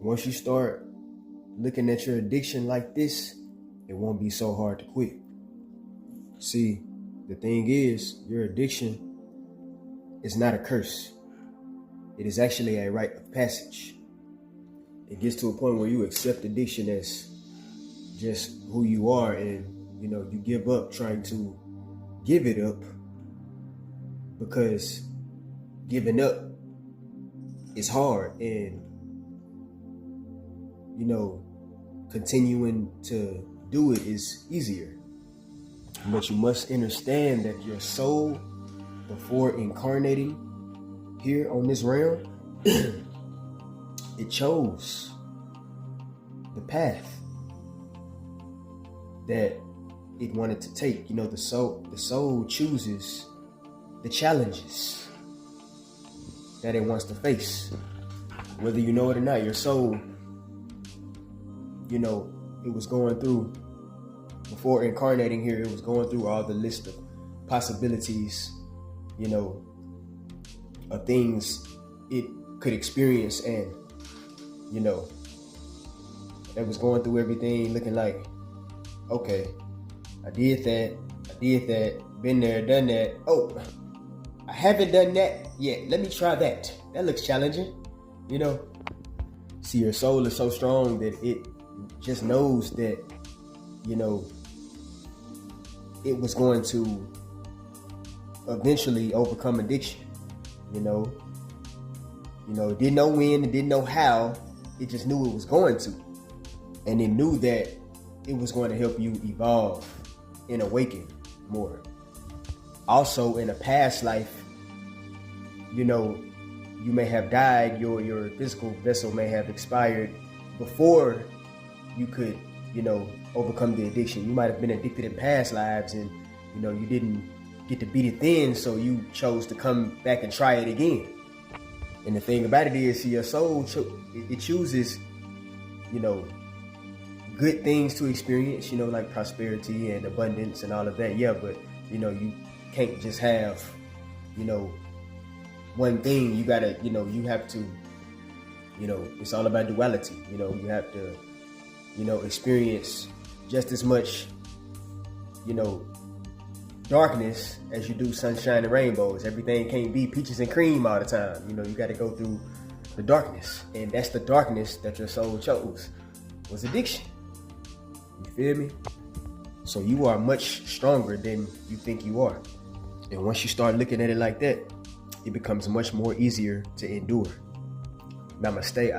Once you start looking at your addiction like this, it won't be so hard to quit. See, the thing is, your addiction is not a curse. It is actually a rite of passage. It gets to a point where you accept addiction as just who you are, and you give up trying to give it up, because giving up is hard, and continuing to do it is easier. But you must understand that your soul, before incarnating here on this realm, it chose the path that it wanted to take. The soul chooses the challenges that it wants to face. Whether you know it or not, your soul, it was going through, before incarnating here, it was going through all the list of possibilities, of things it could experience, and it was going through everything looking like, okay, I did that, been there, done that. Oh, I haven't done that yet. Let me try that. That looks challenging, See, your soul is so strong that it just knows that, it was going to eventually overcome addiction. It didn't know when, it didn't know how, it just knew it was going to. And it knew that it was going to help you evolve and awaken more. Also, in a past life, you may have died, your physical vessel may have expired before you could, overcome the addiction. You might have been addicted in past lives, and, you didn't get to beat it then, so you chose to come back and try it again. And the thing about it is, your soul, it chooses, good things to experience, like prosperity and abundance and all of that. Yeah, but, you can't just have, one thing. You gotta, you have to, it's all about duality. You have to, experience just as much, darkness as you do sunshine and rainbows. Everything can't be peaches and cream all the time. You got to go through the darkness, and that's the darkness that your soul chose, was addiction. You feel me? So you are much stronger than you think you are. And once you start looking at it like that, it becomes much more easier to endure. Namaste.